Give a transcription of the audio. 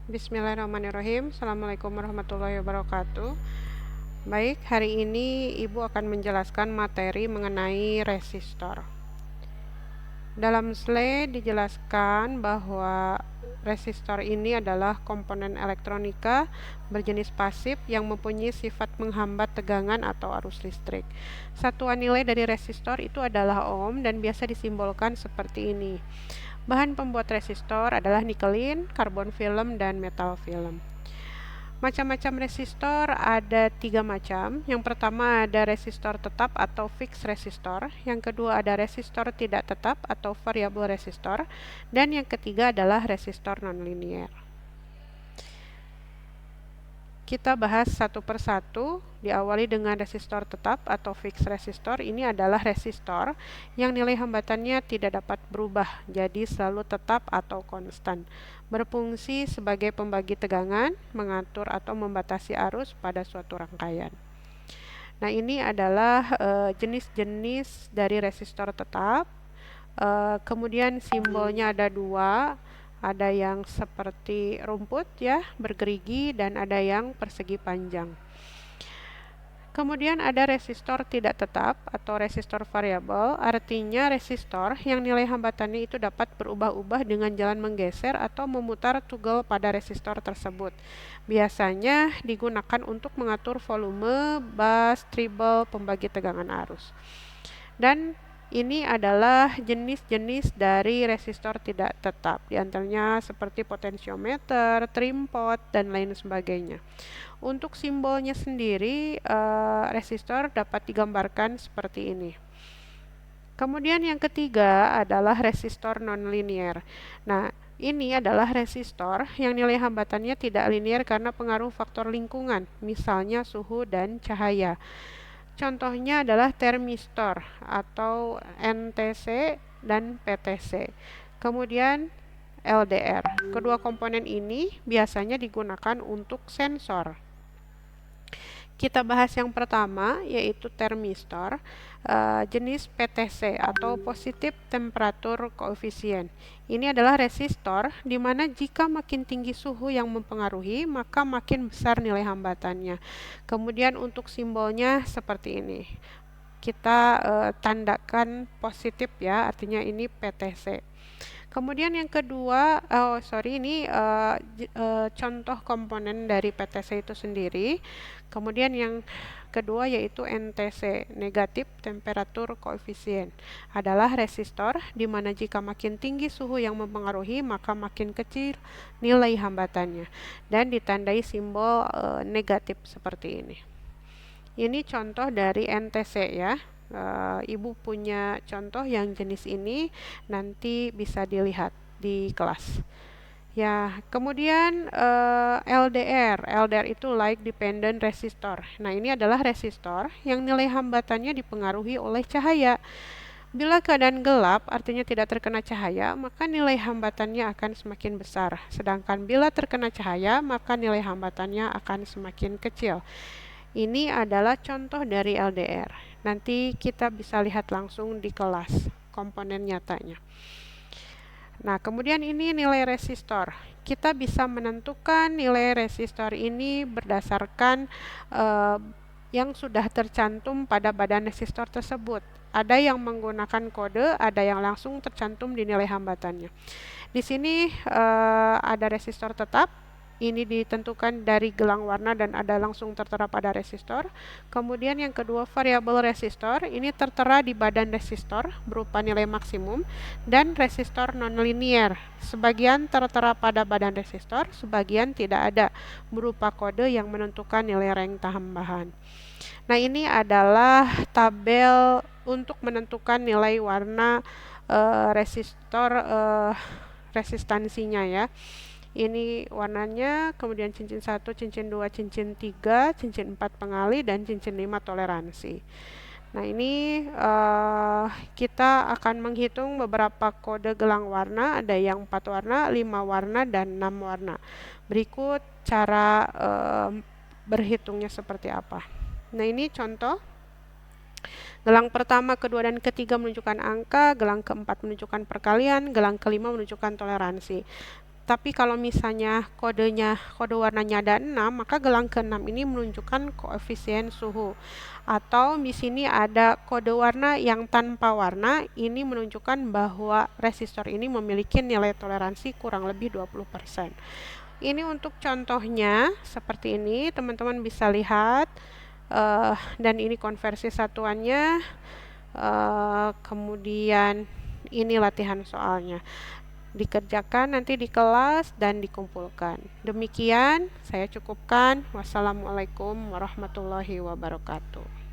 Bismillahirrahmanirrahim. Assalamualaikum warahmatullahi wabarakatuh. Baik, hari ini Ibu akan menjelaskan materi mengenai resistor. Dalam slide dijelaskan bahwa resistor ini adalah komponen elektronika berjenis pasif yang mempunyai sifat menghambat tegangan atau arus listrik. Satuan nilai dari resistor itu adalah ohm dan biasa disimbolkan seperti ini. Bahan pembuat resistor adalah nikelin, karbon film, dan metal film. Macam-macam resistor ada 3 macam. Yang pertama ada resistor tetap atau fixed resistor. Yang kedua ada resistor tidak tetap atau variable resistor. Dan yang ketiga adalah resistor nonlinear. Kita bahas satu persatu, diawali dengan resistor tetap atau fixed resistor. Ini adalah resistor yang nilai hambatannya tidak dapat berubah, jadi selalu tetap atau konstan. Berfungsi sebagai pembagi tegangan, mengatur atau membatasi arus pada suatu rangkaian. Nah, ini adalah jenis-jenis dari resistor tetap. Kemudian simbolnya ada dua. Ada yang seperti rumput ya, bergerigi, dan ada yang persegi panjang. Kemudian ada resistor tidak tetap atau resistor variabel, artinya resistor yang nilai hambatannya itu dapat berubah-ubah dengan jalan menggeser atau memutar toggle pada resistor tersebut. Biasanya digunakan untuk mengatur volume, bus, treble, pembagi tegangan arus. Dan ini adalah jenis-jenis dari resistor tidak tetap, diantaranya seperti potensiometer, trim pot, dan lain sebagainya. Untuk simbolnya sendiri, resistor dapat digambarkan seperti ini. Kemudian yang ketiga adalah resistor nonlinear. Nah, ini adalah resistor yang nilai hambatannya tidak linear karena pengaruh faktor lingkungan, misalnya suhu dan cahaya. Contohnya adalah termistor atau NTC dan PTC. Kemudian LDR. Kedua komponen ini biasanya digunakan untuk sensor. Kita bahas yang pertama yaitu termistor, jenis PTC atau positive temperature coefficient. Ini adalah resistor di mana jika makin tinggi suhu yang mempengaruhi, maka makin besar nilai hambatannya. Kemudian untuk simbolnya seperti ini. Kita tandakan positif ya, artinya ini PTC. Kemudian yang kedua, ini contoh komponen dari PTC itu sendiri. Kemudian yang kedua yaitu NTC, negatif temperature coefficient, adalah resistor di mana jika makin tinggi suhu yang mempengaruhi maka makin kecil nilai hambatannya dan ditandai simbol negatif seperti ini. Ini contoh dari NTC ya. Ibu punya contoh yang jenis ini, nanti bisa dilihat di kelas. Ya, kemudian LDR. LDR itu Light Dependent Resistor. Nah, ini adalah resistor yang nilai hambatannya dipengaruhi oleh cahaya. Bila keadaan gelap, artinya tidak terkena cahaya, maka nilai hambatannya akan semakin besar. Sedangkan bila terkena cahaya, maka nilai hambatannya akan semakin kecil. Ini adalah contoh dari LDR. Nanti kita bisa lihat langsung di kelas komponen nyatanya. Nah, kemudian ini nilai resistor. Kita bisa menentukan nilai resistor ini berdasarkan yang sudah tercantum pada badan resistor tersebut. Ada yang menggunakan kode, ada yang langsung tercantum di nilai hambatannya. Di sini ada resistor tetap. Ini ditentukan dari gelang warna dan ada langsung tertera pada resistor. Kemudian yang kedua variabel resistor, ini tertera di badan resistor berupa nilai maksimum, dan resistor nonlinear. Sebagian tertera pada badan resistor, sebagian tidak ada, berupa kode yang menentukan nilai rank tambahan. Nah, ini adalah tabel untuk menentukan nilai warna resistor resistansinya ya. Ini warnanya, kemudian cincin 1, cincin 2, cincin 3, cincin 4 pengali, dan cincin 5 toleransi. Nah, ini kita akan menghitung beberapa kode gelang warna, ada yang 4 warna, 5 warna, dan 6 warna. Berikut cara berhitungnya seperti apa. Nah, ini contoh. Gelang pertama, kedua, dan ketiga menunjukkan angka, gelang keempat menunjukkan perkalian, gelang kelima menunjukkan toleransi. Tapi kalau misalnya kode warnanya ada 6, maka gelang ke-6 ini menunjukkan koefisien suhu. Atau di sini ada kode warna yang tanpa warna, ini menunjukkan bahwa resistor ini memiliki nilai toleransi kurang lebih 20%. Ini untuk contohnya seperti ini, teman-teman bisa lihat. Dan ini konversi satuannya. Kemudian ini latihan soalnya. Dikerjakan nanti di kelas dan dikumpulkan. Demikian saya cukupkan. Wassalamualaikum warahmatullahi wabarakatuh.